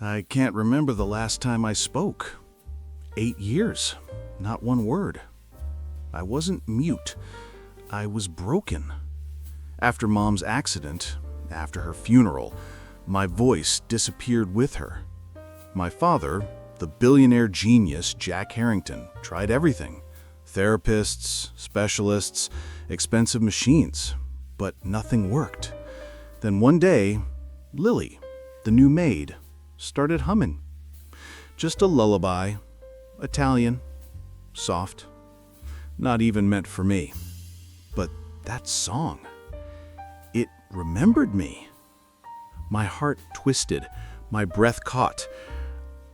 I can't remember the last time I spoke. 8 years, not one word. I wasn't mute. I was broken. After Mom's accident, after her funeral, my voice disappeared with her. My father, the billionaire genius Jack Harrington, tried everything. Therapists, specialists, expensive machines, but nothing worked. Then one day, Lily, the new maid, started humming. Just a lullaby, Italian, soft, not even meant for me. But that song, it remembered me. My heart twisted, my breath caught.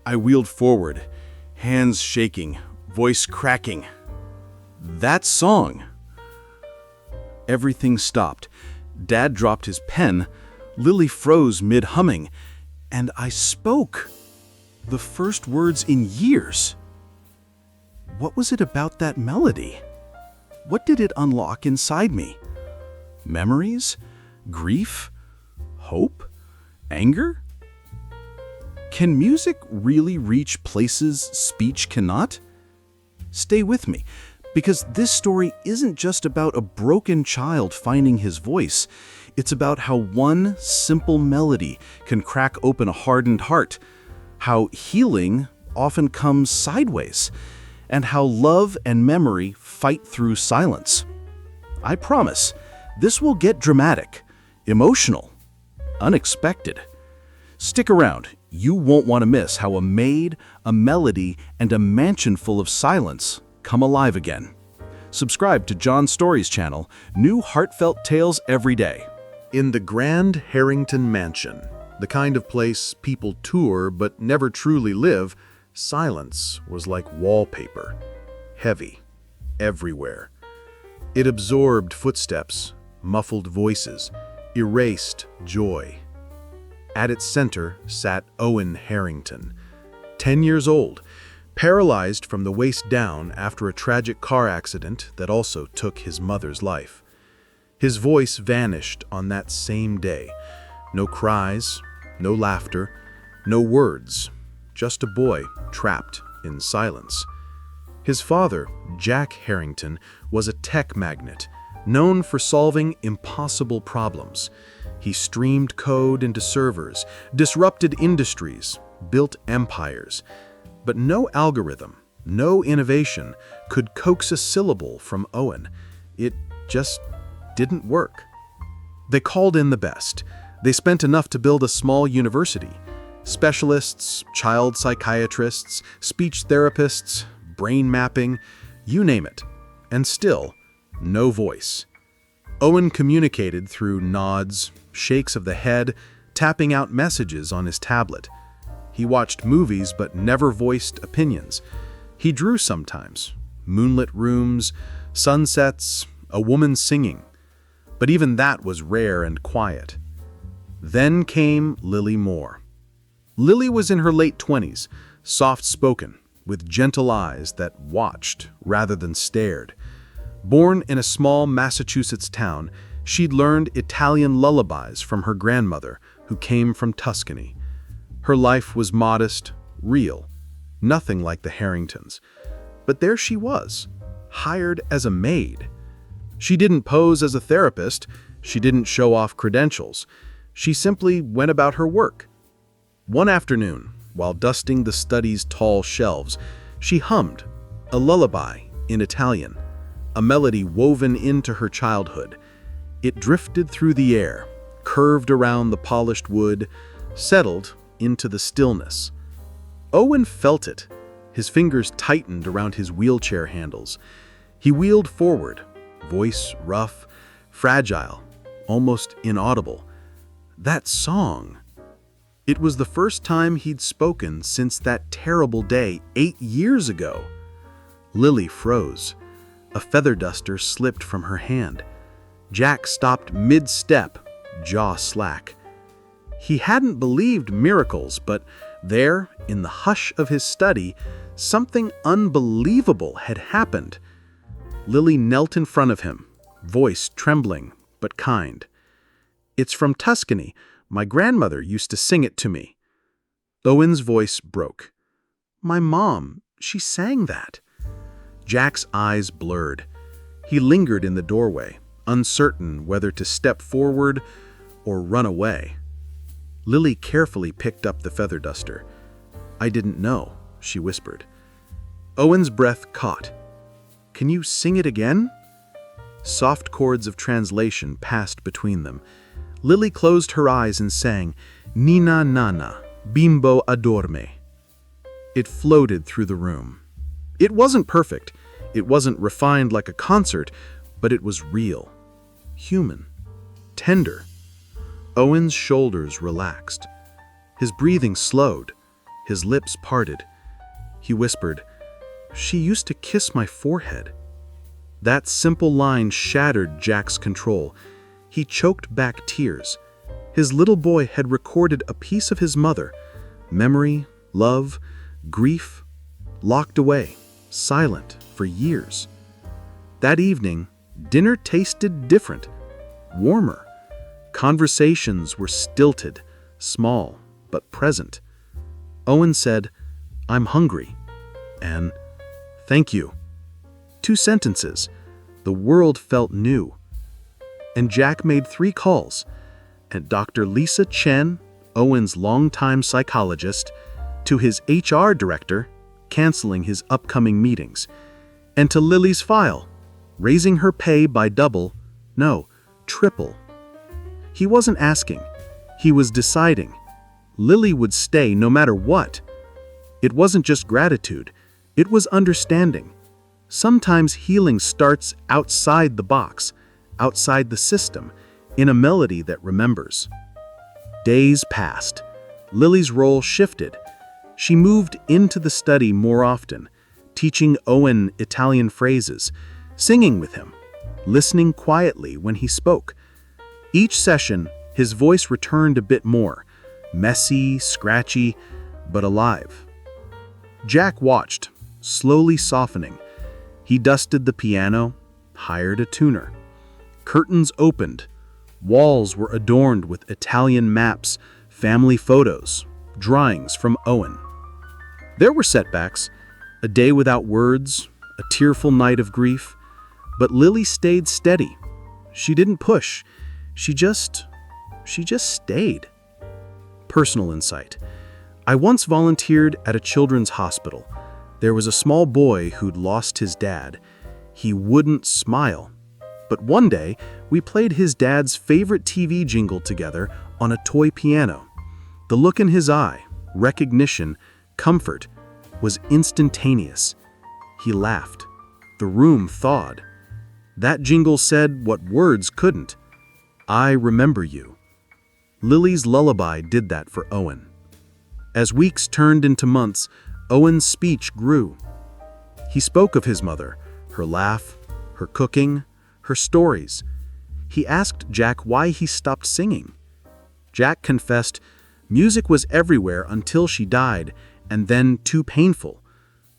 I wheeled forward, hands shaking, voice cracking. That song! Everything stopped. Dad dropped his pen. Lily froze mid-humming. And I spoke. The first words in years. What was it about that melody? What did it unlock inside me? Memories? Grief? Hope? Anger? Can music really reach places speech cannot? Stay with me, because this story isn't just about a broken child finding his voice. It's about how one simple melody can crack open a hardened heart, how healing often comes sideways, and how love and memory fight through silence. I promise, this will get dramatic, emotional, unexpected. Stick around. You won't want to miss how a maid, a melody, and a mansion full of silence come alive again. Subscribe to John Story's channel, new heartfelt tales every day. In the Grand Harrington Mansion, the kind of place people tour but never truly live, silence was like wallpaper, heavy, everywhere. It absorbed footsteps, muffled voices, erased joy. At its center sat Owen Harrington, 10 years old, paralyzed from the waist down after a tragic car accident that also took his mother's life. His voice vanished on that same day. No cries, no laughter, no words, just a boy trapped in silence. His father, Jack Harrington, was a tech magnate, known for solving impossible problems. He streamed code into servers, disrupted industries, built empires. But no algorithm, no innovation could coax a syllable from Owen. It just didn't work. They called in the best. They spent enough to build a small university. Specialists, child psychiatrists, speech therapists, brain mapping, you name it. And still, no voice. Owen communicated through nods, shakes of the head, tapping out messages on his tablet. He watched movies but never voiced opinions. He drew sometimes, moonlit rooms, sunsets, a woman singing. But even that was rare and quiet. Then came Lily Moore. Lily was in her late 20s, soft-spoken, with gentle eyes that watched rather than stared. Born in a small Massachusetts town, she'd learned Italian lullabies from her grandmother, who came from Tuscany. Her life was modest, real, nothing like the Harringtons. But there she was, hired as a maid. She didn't pose as a therapist, she didn't show off credentials. She simply went about her work. One afternoon, while dusting the study's tall shelves, she hummed a lullaby in Italian, a melody woven into her childhood. It drifted through the air, curved around the polished wood, settled into the stillness. Owen felt it. His fingers tightened around his wheelchair handles. He wheeled forward, voice rough, fragile, almost inaudible. That song. It was the first time he'd spoken since that terrible day 8 years ago. Lily froze. A feather duster slipped from her hand. Jack stopped mid-step, jaw slack. He hadn't believed miracles, but there, in the hush of his study, something unbelievable had happened. Lily knelt in front of him, voice trembling but kind. "It's from Tuscany. My grandmother used to sing it to me." Owen's voice broke. My mom, she sang that. Jack's eyes blurred. He lingered in the doorway, uncertain whether to step forward or run away. Lily carefully picked up the feather duster. I didn't know, she whispered. Owen's breath caught. Can you sing it again? Soft chords of translation passed between them. Lily closed her eyes and sang, Nina Nana, Bimbo Adorme. It floated through the room. It wasn't perfect. It wasn't refined like a concert, but it was real, human, tender. Owen's shoulders relaxed. His breathing slowed. His lips parted. He whispered, She used to kiss my forehead. That simple line shattered Jack's control. He choked back tears. His little boy had recorded a piece of his mother, memory, love, grief, locked away, silent for years. That evening, dinner tasted different, warmer. Conversations were stilted, small, but present. Owen said, I'm hungry, and thank you. 2 sentences. The world felt new. And Jack made 3 calls, and Dr. Lisa Chen, Owen's longtime psychologist, to his HR director, canceling his upcoming meetings, and to Lily's file, raising her pay by double, no, triple. He wasn't asking. He was deciding. Lily would stay no matter what. It wasn't just gratitude. It was understanding. Sometimes healing starts outside the box, outside the system, in a melody that remembers. Days passed. Lily's role shifted. She moved into the study more often, teaching Owen Italian phrases, singing with him, listening quietly when he spoke. Each session, his voice returned a bit more, messy, scratchy, but alive. Jack watched, slowly softening. He dusted the piano, hired a tuner. Curtains opened. Walls were adorned with Italian maps, family photos, drawings from Owen. There were setbacks, a day without words, a tearful night of grief, but Lily stayed steady. She didn't push. She just stayed. Personal insight. I once volunteered at a children's hospital. There was a small boy who'd lost his dad. He wouldn't smile. But one day, we played his dad's favorite TV jingle together on a toy piano. The look in his eye, recognition, comfort, was instantaneous. He laughed. The room thawed. That jingle said what words couldn't. I remember you. Lily's lullaby did that for Owen. As weeks turned into months, Owen's speech grew. He spoke of his mother, her laugh, her cooking, her stories. He asked Jack why he stopped singing. Jack confessed, music was everywhere until she died, and then too painful.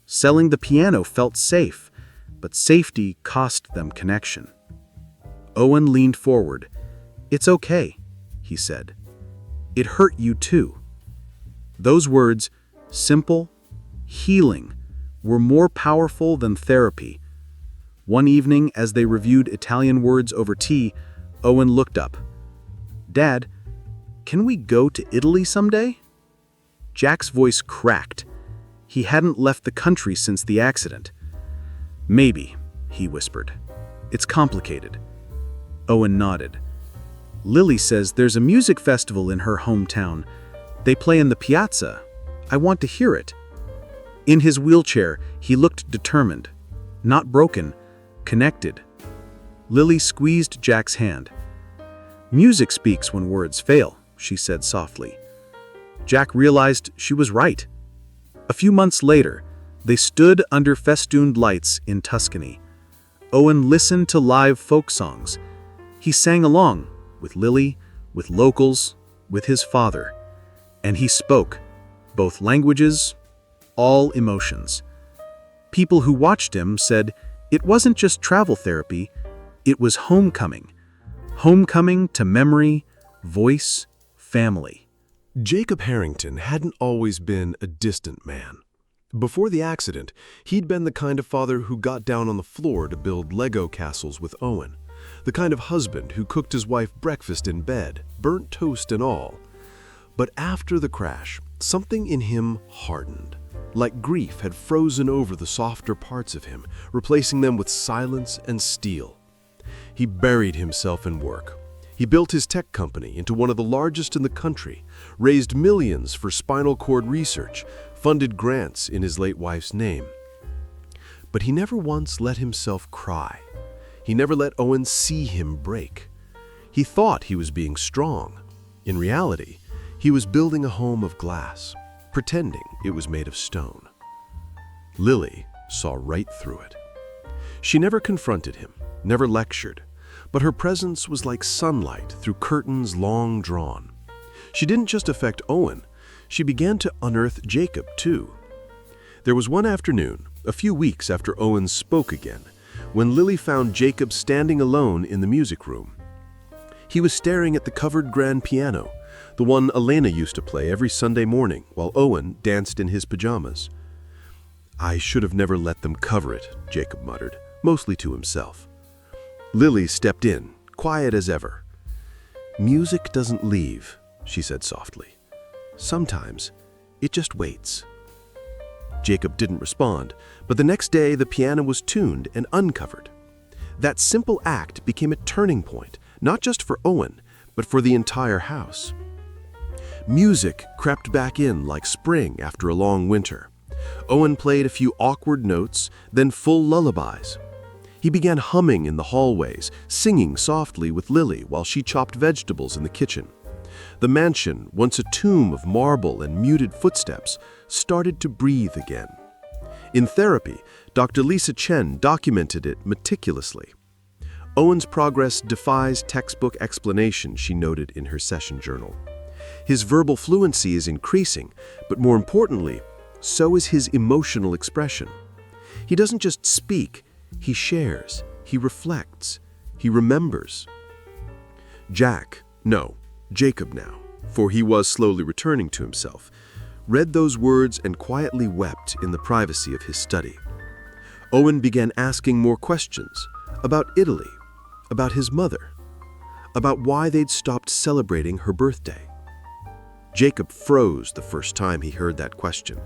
Selling the piano felt safe, but safety cost them connection. Owen leaned forward. It's okay, he said. It hurt you too. Those words, simple, healing, were more powerful than therapy. One evening, as they reviewed Italian words over tea, Owen looked up. Dad, can we go to Italy someday? Jack's voice cracked. He hadn't left the country since the accident. Maybe, he whispered. It's complicated. Owen nodded. Lily says there's a music festival in her hometown. They play in the piazza. I want to hear it. In his wheelchair, he looked determined. Not broken, connected. Lily squeezed Jack's hand. Music speaks when words fail, she said softly. Jack realized she was right. A few months later, they stood under festooned lights in Tuscany. Owen listened to live folk songs. He sang along with Lily, with locals, with his father. And he spoke, both languages, all emotions. People who watched him said it wasn't just travel therapy, it was homecoming. Homecoming to memory, voice, family. Jacob Harrington hadn't always been a distant man. Before the accident, he'd been the kind of father who got down on the floor to build Lego castles with Owen, the kind of husband who cooked his wife breakfast in bed, burnt toast and all. But after the crash, something in him hardened. Like grief had frozen over the softer parts of him, replacing them with silence and steel. He buried himself in work. He built his tech company into one of the largest in the country, raised millions for spinal cord research, funded grants in his late wife's name. But he never once let himself cry. He never let Owen see him break. He thought he was being strong. In reality, he was building a home of glass, pretending it was made of stone. Lily saw right through it. She never confronted him, never lectured, but her presence was like sunlight through curtains long drawn. She didn't just affect Owen, she began to unearth Jacob too. There was one afternoon, a few weeks after Owen spoke again, when Lily found Jacob standing alone in the music room. He was staring at the covered grand piano, the one Elena used to play every Sunday morning while Owen danced in his pajamas. "I should have never let them cover it," Jacob muttered, mostly to himself. Lily stepped in, quiet as ever. "Music doesn't leave," she said softly. "Sometimes it just waits." Jacob didn't respond, but the next day the piano was tuned and uncovered. That simple act became a turning point, not just for Owen, but for the entire house. Music crept back in like spring after a long winter. Owen played a few awkward notes, then full lullabies. He began humming in the hallways, singing softly with Lily while she chopped vegetables in the kitchen. The mansion, once a tomb of marble and muted footsteps, started to breathe again. In therapy, Dr. Lisa Chen documented it meticulously. Owen's progress defies textbook explanation, she noted in her session journal. His verbal fluency is increasing, but more importantly, so is his emotional expression. He doesn't just speak, he shares, he reflects, he remembers. Jacob now, for he was slowly returning to himself, read those words and quietly wept in the privacy of his study. Owen began asking more questions about Italy, about his mother, about why they'd stopped celebrating her birthday. Jacob froze the first time he heard that question.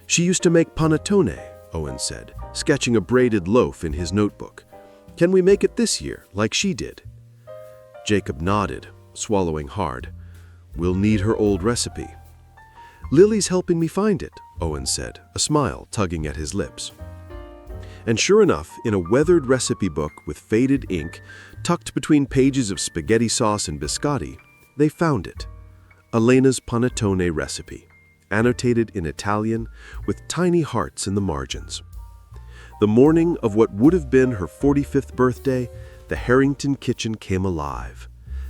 "She used to make panettone," Owen said, sketching a braided loaf in his notebook. "Can we make it this year, like she did?" Jacob nodded, swallowing hard. "We'll need her old recipe." "Lily's helping me find it," Owen said, a smile tugging at his lips. And sure enough, in a weathered recipe book with faded ink, tucked between pages of spaghetti sauce and biscotti, they found it. Elena's panettone recipe, annotated in Italian with tiny hearts in the margins. The morning of what would have been her 45th birthday, the Harrington kitchen came alive.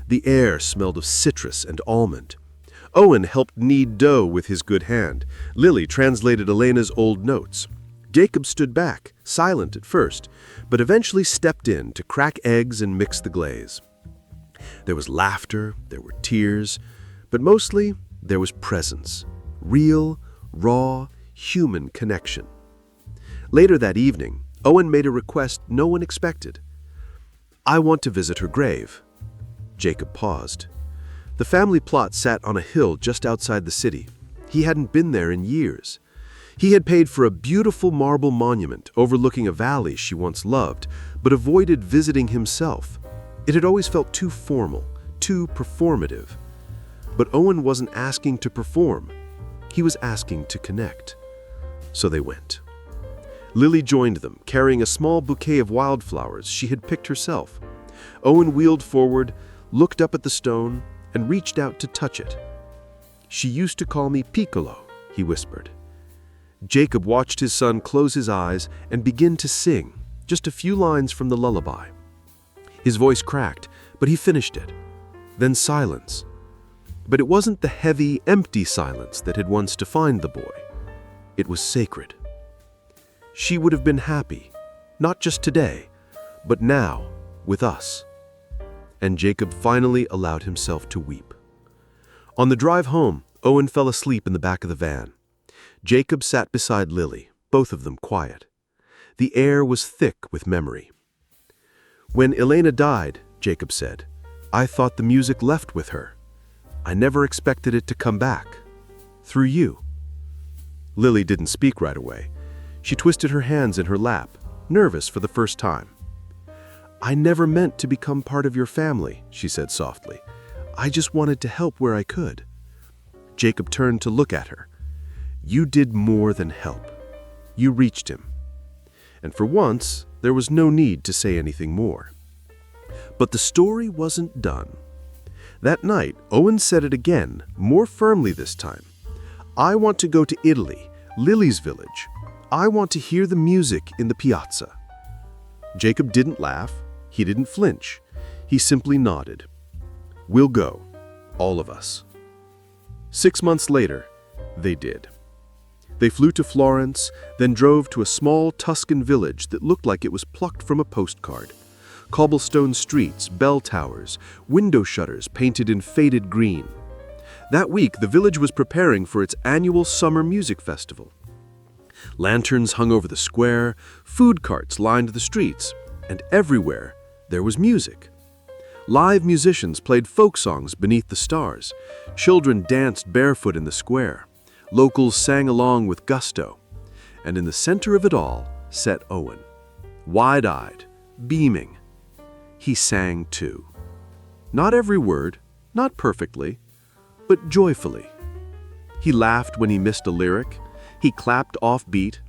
The air smelled of citrus and almond. Owen helped knead dough with his good hand. Lily translated Elena's old notes. Jacob stood back, silent at first, but eventually stepped in to crack eggs and mix the glaze. There was laughter, there were tears, but mostly there was presence. Real, raw, human connection. Later that evening, Owen made a request no one expected. "I want to visit her grave." Jacob paused. The family plot sat on a hill just outside the city. He hadn't been there in years. He had paid for a beautiful marble monument overlooking a valley she once loved, but avoided visiting himself. It had always felt too formal, too performative. But Owen wasn't asking to perform. He was asking to connect. So they went. Lily joined them, carrying a small bouquet of wildflowers she had picked herself. Owen wheeled forward, looked up at the stone, and reached out to touch it. "She used to call me Piccolo," he whispered. Jacob watched his son close his eyes and begin to sing, just a few lines from the lullaby. His voice cracked, but he finished it. Then silence. But it wasn't the heavy, empty silence that had once defined the boy. It was sacred. She would have been happy, not just today, but now, with us. And Jacob finally allowed himself to weep. On the drive home, Owen fell asleep in the back of the van. Jacob sat beside Lily, both of them quiet. The air was thick with memory. "When Elena died," Jacob said, "I thought the music left with her. I never expected it to come back. Through you." Lily didn't speak right away. She twisted her hands in her lap, nervous for the first time. "I never meant to become part of your family," she said softly. "I just wanted to help where I could." Jacob turned to look at her. "You did more than help. You reached him." And for once, there was no need to say anything more. But the story wasn't done. That night, Owen said it again, more firmly this time. "I want to go to Italy, Lily's village. I want to hear the music in the piazza." Jacob didn't laugh. He didn't flinch. He simply nodded. "We'll go. All of us." 6 months later, they did. They flew to Florence, then drove to a small Tuscan village that looked like it was plucked from a postcard. Cobblestone streets, bell towers, window shutters painted in faded green. That week, the village was preparing for its annual summer music festival. Lanterns hung over the square, food carts lined the streets, and everywhere there was music. Live musicians played folk songs beneath the stars. Children danced barefoot in the square. Locals sang along with gusto. And in the center of it all sat Owen, wide-eyed, beaming. He sang too. Not every word, not perfectly, but joyfully. He laughed when he missed a lyric. He clapped off-beat.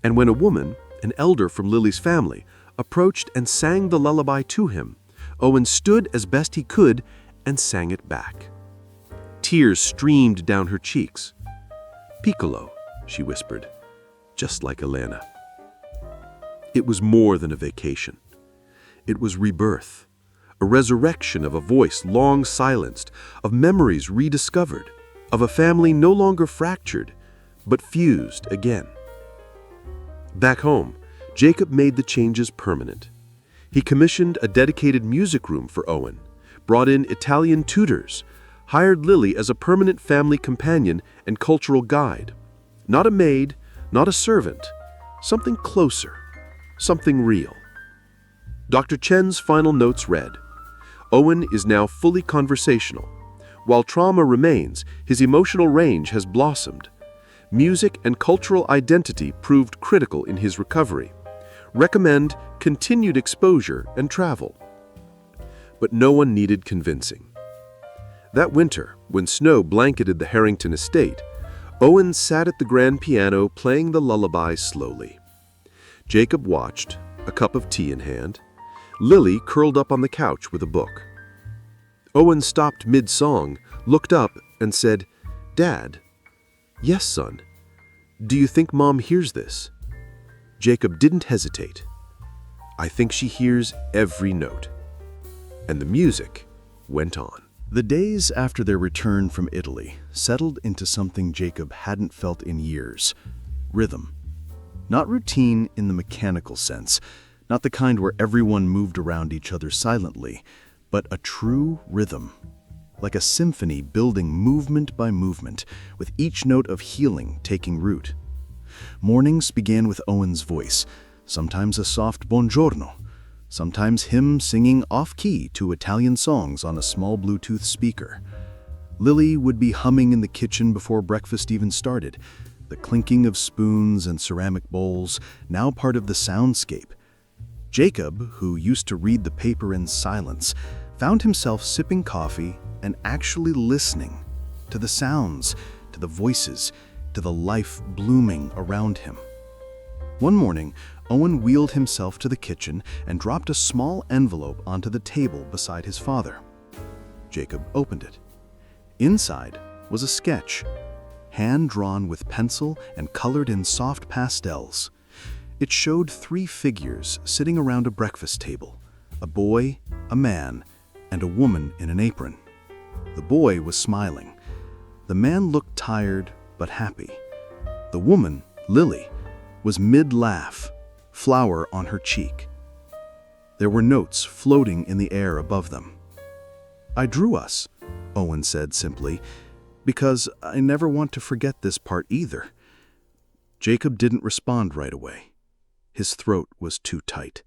And when a woman, an elder from Lily's family, approached and sang the lullaby to him, Owen stood as best he could and sang it back. Tears streamed down her cheeks. "Piccolo," she whispered, "just like Elena." It was more than a vacation. It was rebirth, a resurrection of a voice long silenced, of memories rediscovered, of a family no longer fractured, but fused again. Back home, Jacob made the changes permanent. He commissioned a dedicated music room for Owen, brought in Italian tutors, hired Lily as a permanent family companion and cultural guide. Not a maid, not a servant, something closer, something real. Dr. Chen's final notes read, "Owen is now fully conversational. While trauma remains, his emotional range has blossomed. Music and cultural identity proved critical in his recovery. Recommend continued exposure and travel." But no one needed convincing. That winter, when snow blanketed the Harrington estate, Owen sat at the grand piano playing the lullaby slowly. Jacob watched, a cup of tea in hand. Lily curled up on the couch with a book. Owen stopped mid-song, looked up, and said, "Dad." "Yes, son. Do you think Mom hears this?" Jacob didn't hesitate. "I think she hears every note." And the music went on. The days after their return from Italy settled into something Jacob hadn't felt in years: rhythm. Not routine in the mechanical sense, not the kind where everyone moved around each other silently, but a true rhythm, like a symphony building movement by movement, with each note of healing taking root. Mornings began with Owen's voice, sometimes a soft buongiorno, sometimes him singing off-key to Italian songs on a small Bluetooth speaker. Lily would be humming in the kitchen before breakfast even started, the clinking of spoons and ceramic bowls, now part of the soundscape. Jacob, who used to read the paper in silence, found himself sipping coffee and actually listening to the sounds, to the voices, to the life blooming around him. One morning, Owen wheeled himself to the kitchen and dropped a small envelope onto the table beside his father. Jacob opened it. Inside was a sketch, hand-drawn with pencil and colored in soft pastels. It showed 3 figures sitting around a breakfast table: a boy, a man, and a woman in an apron. The boy was smiling. The man looked tired but happy. The woman, Lily, was mid-laugh, flower on her cheek. There were notes floating in the air above them. "I drew us," Owen said simply, Because I never want to forget this part either." Jacob didn't respond right away. His throat was too tight.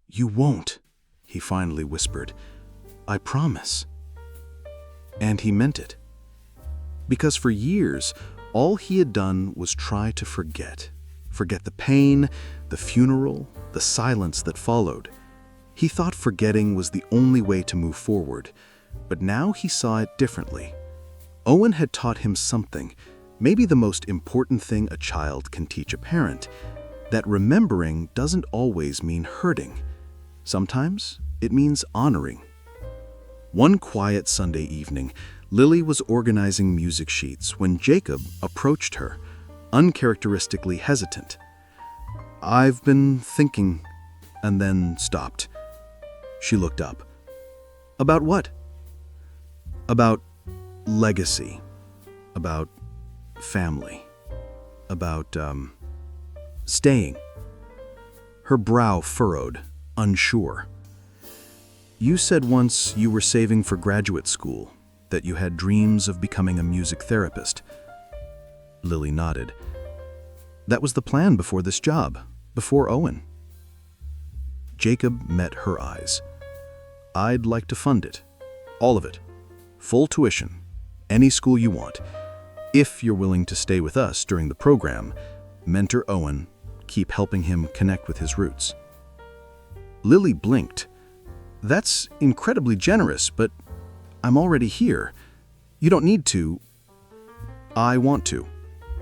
"You won't," he finally whispered. "I promise." And he meant it. Because for years, all he had done was try to forget. Forget the pain, the funeral, the silence that followed. He thought forgetting was the only way to move forward, but now he saw it differently. Owen had taught him something, maybe the most important thing a child can teach a parent, that remembering doesn't always mean hurting. Sometimes it means honoring. One quiet Sunday evening, Lily was organizing music sheets when Jacob approached her, uncharacteristically hesitant. "I've been thinking," and then stopped. She looked up. "About what?" "About legacy. About family. About, staying." Her brow furrowed, unsure. "You said once you were saving for graduate school, that you had dreams of becoming a music therapist." Lily nodded. "That was the plan before this job, before Owen." Jacob met her eyes. "I'd like to fund it. All of it. Full tuition. Any school you want. If you're willing to stay with us during the program, mentor Owen, keep helping him connect with his roots." Lily blinked. "That's incredibly generous, but I'm already here. You don't need to." "I want to,"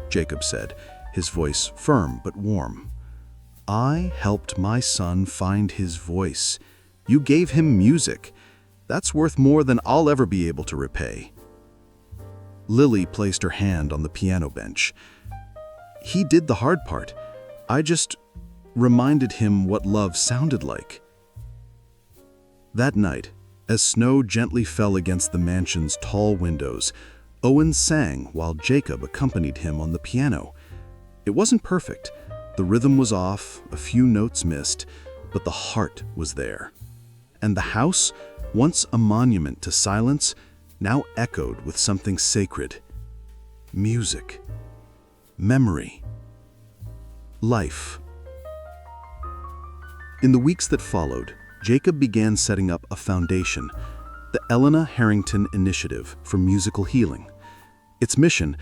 Jacob said, his voice firm but warm. "I helped my son find his voice. You gave him music. That's worth more than I'll ever be able to repay." Lily placed her hand on the piano bench. "He did the hard part. I just reminded him what love sounded like." That night, as snow gently fell against the mansion's tall windows, Owen sang while Jacob accompanied him on the piano. It wasn't perfect. The rhythm was off, a few notes missed, but the heart was there. And the house, once a monument to silence, now echoed with something sacred. Music. Memory. Life. In the weeks that followed, Jacob began setting up a foundation, the Elena Harrington Initiative for Musical Healing. Its mission,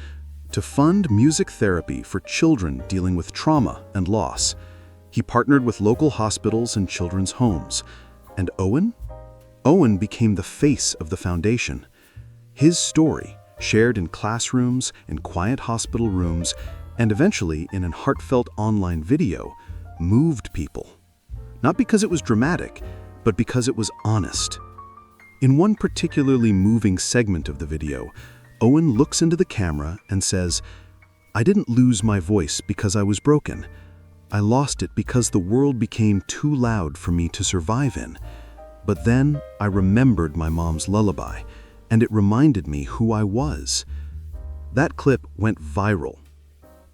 to fund music therapy for children dealing with trauma and loss. He partnered with local hospitals and children's homes. And Owen? Owen became the face of the foundation. His story, shared in classrooms, in quiet hospital rooms, and eventually in a heartfelt online video, moved people. Not because it was dramatic, but because it was honest. In one particularly moving segment of the video, Owen looks into the camera and says, "I didn't lose my voice because I was broken. I lost it because the world became too loud for me to survive in. But then I remembered my mom's lullaby, and it reminded me who I was." That clip went viral.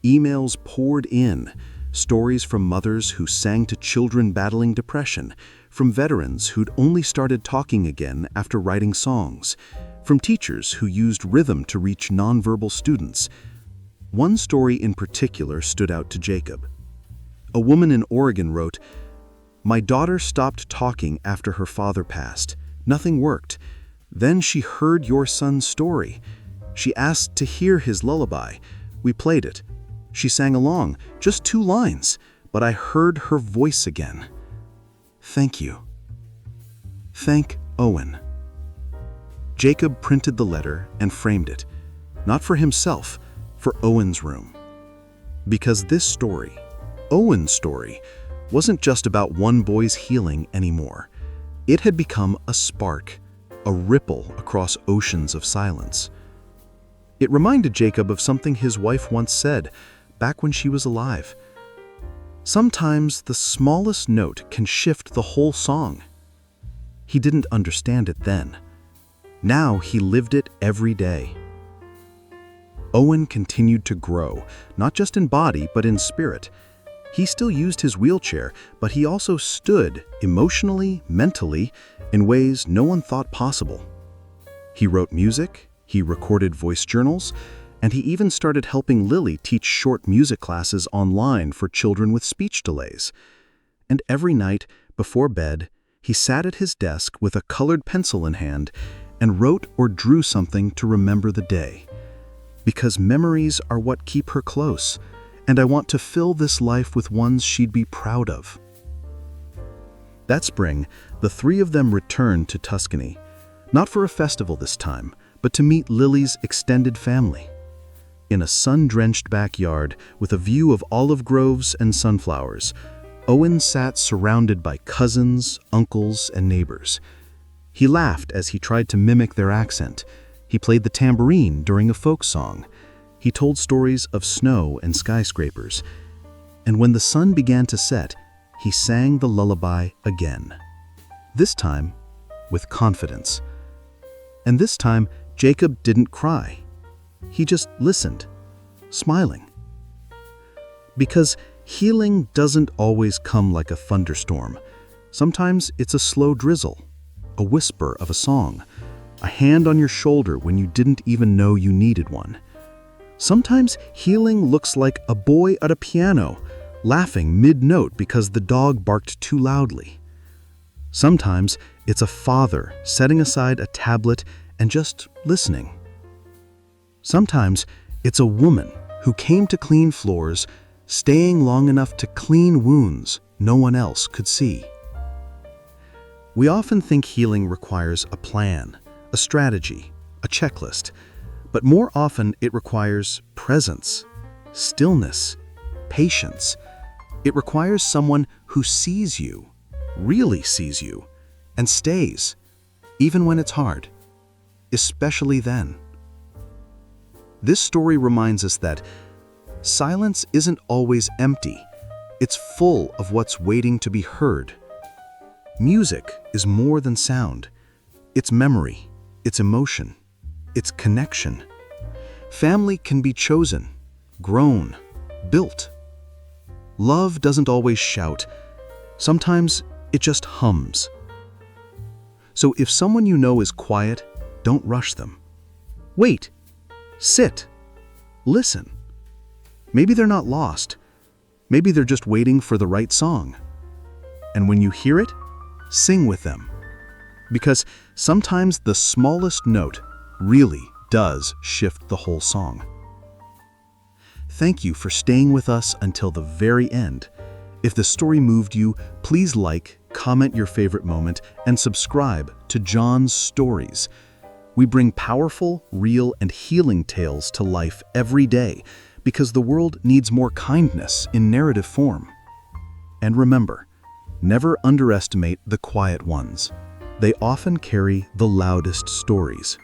Emails poured in, stories from mothers who sang to children battling depression, from veterans who'd only started talking again after writing songs, from teachers who used rhythm to reach nonverbal students. One story in particular stood out to Jacob. A woman in Oregon wrote, "My daughter stopped talking after her father passed. Nothing worked. Then she heard your son's story. She asked to hear his lullaby. We played it. She sang along, just 2 lines, but I heard her voice again. Thank you. Thank Owen." Jacob printed the letter and framed it, not for himself, for Owen's room. Because this story, Owen's story, wasn't just about one boy's healing anymore. It had become a spark, a ripple across oceans of silence. It reminded Jacob of something his wife once said, back when she was alive. Sometimes the smallest note can shift the whole song. He didn't understand it then. Now he lived it every day. Owen continued to grow, not just in body, but in spirit. He still used his wheelchair, but he also stood emotionally, mentally, in ways no one thought possible. He wrote music, He recorded voice journals, and he even started helping Lily teach short music classes online for children with speech delays. And every night, before bed, he sat at his desk with a colored pencil in hand and wrote or drew something to remember the day. Because memories are what keep her close, and I want to fill this life with ones she'd be proud of. That spring, the three of them returned to Tuscany, not for a festival this time, but to meet Lily's extended family. In a sun-drenched backyard with a view of olive groves and sunflowers, Owen sat surrounded by cousins, uncles, and neighbors. He laughed as he tried to mimic their accent. He played the tambourine during a folk song. He told stories of snow and skyscrapers. And when the sun began to set, he sang the lullaby again. This time, with confidence. And this time, Jacob didn't cry. He just listened, smiling. Because healing doesn't always come like a thunderstorm. Sometimes it's a slow drizzle, a whisper of a song, a hand on your shoulder when you didn't even know you needed one. Sometimes healing looks like a boy at a piano, laughing mid-note because the dog barked too loudly. Sometimes it's a father setting aside a tablet and just listening. Sometimes it's a woman who came to clean floors, staying long enough to clean wounds no one else could see. We often think healing requires a plan, a strategy, a checklist, but more often it requires presence, stillness, patience. It requires someone who sees you, really sees you, and stays, even when it's hard, especially then. This story reminds us that silence isn't always empty. It's full of what's waiting to be heard. Music is more than sound. It's memory, it's emotion, it's connection. Family can be chosen, grown, built. Love doesn't always shout. Sometimes it just hums. So if someone you know is quiet, don't rush them. Wait. Sit. Listen. Maybe they're not lost. Maybe they're just waiting for the right song. And when you hear it, sing with them. Because sometimes the smallest note really does shift the whole song. Thank you for staying with us until the very end. If the story moved you, please like, comment your favorite moment, and subscribe to John's Stories. We bring powerful, real, and healing tales to life every day because the world needs more kindness in narrative form. And remember, never underestimate the quiet ones. They often carry the loudest stories.